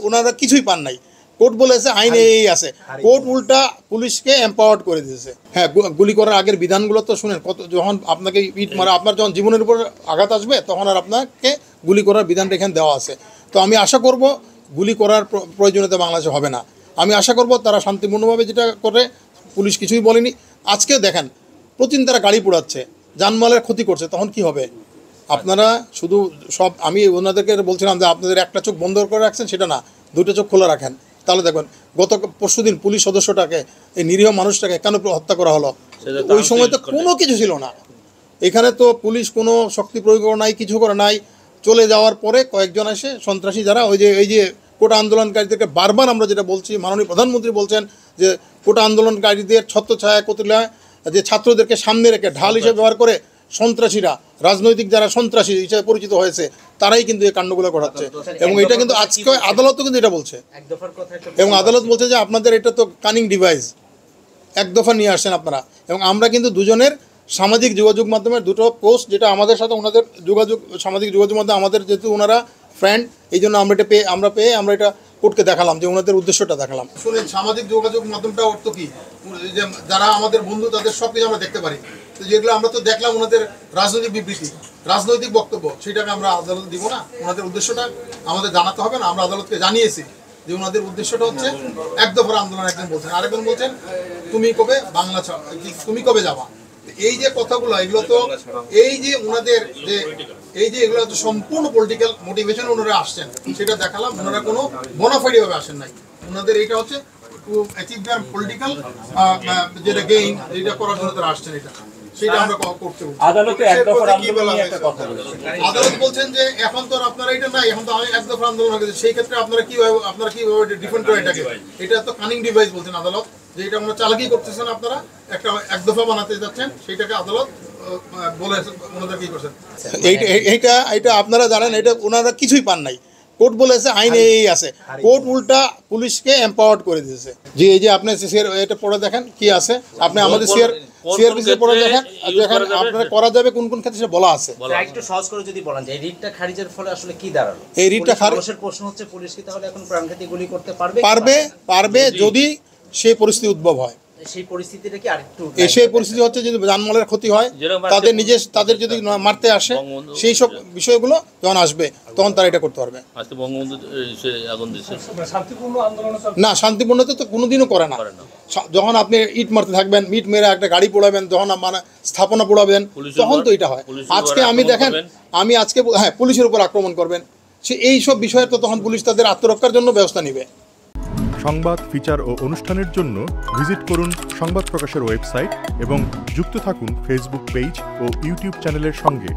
ওনারা কিছুই পান নাই। কোর্ট বলেছে আইন এই আছে, কোর্ট উল্টা পুলিশকে এম্পাওয়ার্ড করে দিয়েছে। হ্যাঁ, গুলি করার আগের বিধানগুলো তো শুনেন, কত যখন আপনাকে ইট মারা আপনার যখন জীবনের উপর আঘাত আসবে তখন আর আপনাকে গুলি করার বিধানটা এখানে দেওয়া আছে। তো আমি আশা করব গুলি করার প্রয়োজনীয়তা বাংলাদেশে হবে না। আমি আশা করব তারা শান্তিপূর্ণভাবে যেটা করে, পুলিশ কিছুই বলেনি। আজকে দেখেন প্রতিদিন তারা গাড়ি পোড়াচ্ছে, জানমালের ক্ষতি করছে, তখন কি হবে? আপনারা শুধু সব, আমি ওনাদেরকে বলছিলাম যে আপনাদের একটা চোখ বন্ধ করে রাখছেন, সেটা না, দুটো চোখ খোলা রাখেন। তাহলে দেখবেন গত পরশুদিন পুলিশ সদস্যটাকে, এই নিরীহ মানুষটাকে কেন হত্যা করা হলো? ওই সময় তো কোনো কিছু ছিল না। এখানে তো পুলিশ কোনো শক্তি প্রয়োগ করে নাই, কিছু করে নাই। চলে যাওয়ার পরে কয়েকজন এসে সন্ত্রাসী যারা এই যে কোটা আন্দোলনকারীদেরকে বারবার আমরা যেটা বলছি, মাননীয় প্রধানমন্ত্রী বলছেন যে কোটা আন্দোলনকারীদের ছত্রছায়া কতিলায় যে ছাত্রদেরকে সামনে রেখে ঢাল হিসেবে ব্যবহার করে সন্ত্রাসীরা, রাজনৈতিক যারা সন্ত্রাসী হিসেবে পরিচিত হয়েছে, তারাই কিন্তু এই কাণ্ডগুলো ঘটাচ্ছে। এবং এটা কিন্তু আজকে আদালতও কিন্তু এটা বলছে, এবং আদালত বলছে যে আপনাদের এটা তো কানিং ডিভাইস, এক দফা নিয়ে আসছেন আপনারা। এবং আমরা কিন্তু দুজনের সামাজিক যোগাযোগ মাধ্যমের দুটো পোস্ট, যেটা আমাদের সাথে ওনাদের সামাজিক যোগাযোগ মাধ্যমে আমাদের যেহেতু ওনারা ফ্রেন্ড, এই জন্য আমরা এটা আমরা এটা কোর্টকে দেখালাম, যে ওনাদের উদ্দেশ্যটা দেখালাম। শুনেন, সামাজিক যোগাযোগ মাধ্যমটা অর্থ কি? যে যারা আমাদের বন্ধু তাদের সব কিছু আমরা দেখতে পারি। তো যেগুলো আমরা তো দেখলাম ওনাদের রাজনৈতিক বিবৃতি, রাজনৈতিক বক্তব্য, সেটাকে আমরা আদালত দিব না? ওনাদের উদ্দেশ্যটা আমাদের জানাতে হবে না? আমরা আদালতকে জানিয়েছি যে ওনাদের উদ্দেশ্যটা হচ্ছে এক দফার আন্দোলন। একজন বলছেন, আরেকজন বলছেন তুমি কবে বাংলা তুমি কবে যাবা। এই যে কথাগুলো, এগুলো তো এই যে ওনাদের যে এগুলো তো সম্পূর্ণ পলিটিক্যাল মোটিভেশন ওনারা আসছেন, সেটা দেখালাম। ওনারা কোনো বোনাফাইড ভাবে আসেন নাই। ওনাদের এইটা হচ্ছে টু অ্যাচিভ দেয়ার পলিটিক্যাল যেটা গেইন, যেটা করার জন্য তারা আসছেন, এটা সেটা আমরা করতে বলছি। আদালতে এক দফার আন্দোলন নিয়ে একটা কথা বলেছেন, আদালত বলছেন যে এখন তো আপনারা এটা নাই, এখন তো আমি এক দফার আন্দোলন হয়ে গেছে, সেই ক্ষেত্রে আপনারা কিভাবে ডিফেন্ড করে এটাকে? এটা তো কানিং ডিভাইস বলছেন আদালত, যে এটা আমরা চালাকি করতেছেন, আপনারা একটা এক দফা বানাতে যাচ্ছেন, সেইটাকে আদালত বলে ওনাদের কি করছেন। এইটা আপনারা জানেন, এটা ওনারা কিছুই পান নাই। কোর্ট বলেছে আইন এই আছে, কোর্ট উল্টা পুলিশকে এম্পাওয়ার্ড করে দিয়েছে। যে এই যে আপনি এটা পড়ে দেখেন কি আছে, আপনি আমাদের সিআরপিসি পড়ে দেখেন, আপনারা করা যাবে কোন কোন ক্ষেত্রে সেটা বলা আছে। একটু সহজ করে যদি বলেন যে এই রিটটা খারিজের ফলে আসলে কি দাঁড়ালো? এই রিটটা খারিজের প্রশ্ন হচ্ছে, পুলিশ কি তাহলে এখন প্রাণঘাতী গুলি করতে পারবে যদি সেই পরিস্থিতি উদ্ভব হয়। সেই পরিস্থিতিটা কি আরেকটু সেই পরিস্থিতি হচ্ছে যদি জানমালের ক্ষতি হয়, তাদের যদি মারতে আসে, সেই সব বিষয়গুলো যখন আসবে তখন তারা এটা করতে পারবে। না, শান্তিপূর্ণতা তো কোনোদিনও করে না। যখন আপনি ইট মারতে থাকবেন, ইট মেরে একটা গাড়ি পোড়াবেন, যখন মানে স্থাপনা পোড়াবেন, তখন তো এটা হয়। আজকে আমি দেখেন, হ্যাঁ, পুলিশের উপর আক্রমণ করবেন, এই সব বিষয়ে তো তখন পুলিশ তাদের আত্মরক্ষার জন্য ব্যবস্থা নেবে। সংবাদ, ফিচার ও অনুষ্ঠানের জন্য ভিজিট করুন সংবাদ প্রকাশের ওয়েবসাইট এবং যুক্ত থাকুন ফেসবুক পেজ ও ইউটিউব চ্যানেলের সঙ্গে।